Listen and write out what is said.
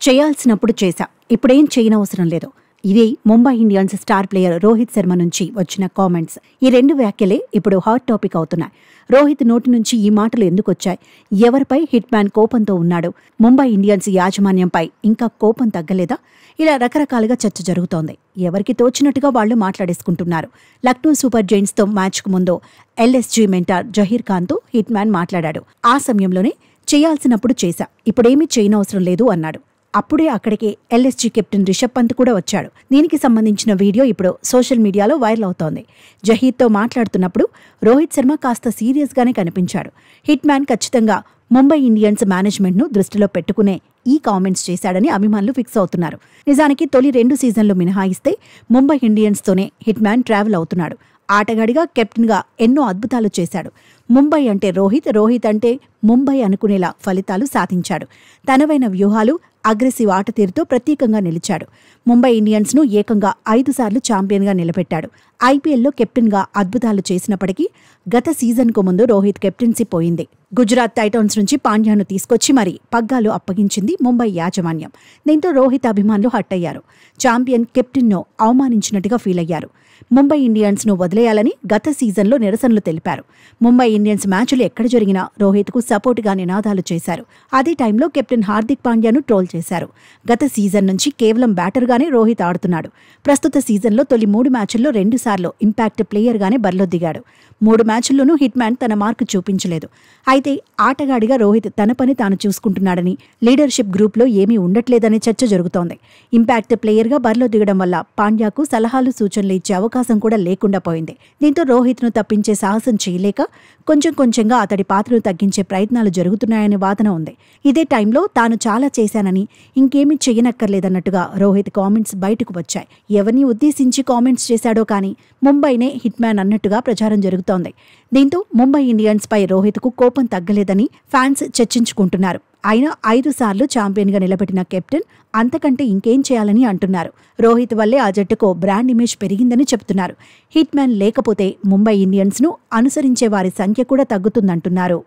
చేయాల్సినప్పుడు చేశా, ఇప్పుడేం చేయనవసరం లేదు. ఇది Mumbai Indians star player Rohit Sharma నుంచి వచ్చిన కామెంట్స్. ఈ రెండు వ్యాఖ్యలే ఇప్పుడు హాట్ టాపిక్ అవుతున్నాయి. రోహిత్ నోటి నుంచి ఈ మాటలు ఎందుకొచ్చాయి? ఎవరిపై హిట్ మ్యాన్ కోపంతో ఉన్నాడు? ముంబై ఇండియన్స్ యాజమాన్యంపై ఇంకా కోపం తగ్గలేదా? ఇలా రకరకాలుగా చర్చ జరుగుతోంది. ఎవరికి తోచినట్టుగా వాళ్లు మాట్లాడేసుకుంటున్నారు. లక్నో సూపర్ జైంట్స్తో మ్యాచ్కు ముందు ఎల్ఎస్జీ మెంటార్ జహీర్ ఖాన్తో హిట్ మ్యాన్ మాట్లాడాడు. ఆ సమయంలోనే చేయాల్సినప్పుడు చేశా, ఇప్పుడేమీ చేయనవసరం లేదు అన్నాడు. అప్పుడే అక్కడికి ఎల్ఎస్జీ కెప్టెన్ రిషబ్ పంత్ కూడా వచ్చాడు. దీనికి సంబంధించిన వీడియో ఇప్పుడు సోషల్ మీడియాలో వైరల్ అవుతోంది. జహీర్తో మాట్లాడుతున్నప్పుడు రోహిత్ శర్మ కాస్త సీరియస్గానే కనిపించాడు. హిట్ మ్యాన్ ఖచ్చితంగా ముంబై ఇండియన్స్ మేనేజ్మెంట్ను దృష్టిలో పెట్టుకునే ఈ కామెంట్స్ చేశాడని అభిమానులు ఫిక్స్ అవుతున్నారు. నిజానికి తొలి 2 సీజన్లు మినహాయిస్తే ముంబై ఇండియన్స్తోనే హిట్ మ్యాన్ ట్రావెల్ అవుతున్నాడు. ఆటగాడిగా కెప్టెన్గా ఎన్నో అద్భుతాలు చేశాడు. ముంబై అంటే రోహిత్, రోహిత్ అంటే ముంబై అనుకునేలా ఫలితాలు సాధించాడు. తనవైన వ్యూహాలు, అగ్రెసివ్ ఆట తీరుతో ప్రత్యేకంగా నిలిచాడు. ముంబై ఇండియన్స్ను ఏకంగా 5 సార్లు ఛాంపియన్గా నిలబెట్టాడు. ఐపీఎల్లో కెప్టెన్గా అద్భుతాలు చేసినప్పటికీ గత సీజన్కు ముందు రోహిత్ కెప్టెన్సీ పోయింది. గుజరాత్ టైటాన్స్ నుంచి పాండ్యాను తీసుకొచ్చి మరీ పగ్గాలు అప్పగించింది ముంబై యాజమాన్యం. దీంతో రోహిత్ అభిమానులు హట్ అయ్యారు. ఛాంపియన్ కెప్టెన్ను అవమానించినట్టుగా ఫీల్ అయ్యారు. ముంబై ఇండియన్స్ను వదిలేయాలని గత సీజన్లో నిరసనలు తెలిపారు. ముంబై ఇండియన్స్ మ్యాచ్లు ఎక్కడ జరిగినా రోహిత్కు సపోర్టుగా నినాదాలు చేశారు. అదే టైంలో కెప్టెన్ హార్దిక్ పాండ్యాను ట్రోల్ చేశారు. గత సీజన్ నుంచి కేవలం బ్యాటర్గానే రోహిత్ ఆడుతున్నాడు. ప్రస్తుత సీజన్లో తొలి 3 మ్యాచ్ల్లో 2 సార్లు ఇంపాక్ట్ ప్లేయర్గానే బరిలో దిగాడు. 3 మ్యాచ్ల్లోనూ హిట్ మ్యాన్ తన మార్కు చూపించలేదు. అయితే ఆటగాడిగా రోహిత్ తన పని తాను చూసుకుంటున్నాడని, లీడర్షిప్ గ్రూప్లో ఏమీ ఉండట్లేదనే చర్చ జరుగుతోంది. ఇంపాక్ట్ ప్లేయర్గా బరిలో దిగడం వల్ల పాండ్యాకు సలహాలు, సూచనలు ఇచ్చే అవకాశం కూడా లేకుండా పోయింది. దీంతో రోహిత్ను తప్పించే సాహసం చేయలేక కొంచెంగా అతడి పాత్రను తగ్గించే ప్రయత్నాలు జరుగుతున్నాయనే వాదన ఉంది. ఇదే టైంలో తాను చాలా చేశానని, ఇంకేమీ చెయ్యనక్కర్లేదన్నట్టుగా రోహిత్ కామెంట్స్ బయటకు వచ్చాయి. ఎవరిని ఉద్దేశించి కామెంట్స్ చేశాడో కానీ ముంబైనే హిట్ మ్యాన్ అన్నట్టుగా ప్రచారం జరుగుతోంది. దీంతో ముంబై ఇండియన్స్పై రోహిత్కు కోపం తగ్గలేదని ఫ్యాన్స్ చర్చించుకుంటున్నారు. అయినా 5 సార్లు ఛాంపియన్గా నిలబెట్టిన కెప్టెన్ అంతకంటే ఇంకేం చేయాలని అంటున్నారు. రోహిత్ వల్లే ఆ జట్టుకు బ్రాండ్ ఇమేజ్ పెరిగిందని చెబుతున్నారు. హిట్ మ్యాన్ లేకపోతే ముంబై ఇండియన్స్ను అనుసరించే వారి సంఖ్య కూడా తగ్గుతుందంటున్నారు.